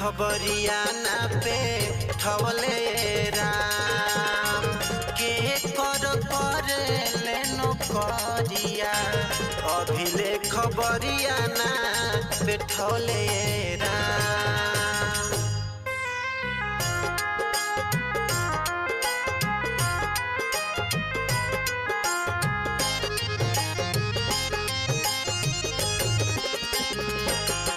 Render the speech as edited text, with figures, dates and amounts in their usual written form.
खबरिया ना पे ठवले राम के कर लेनो करिया अभिले खबरिया ना पे ठवले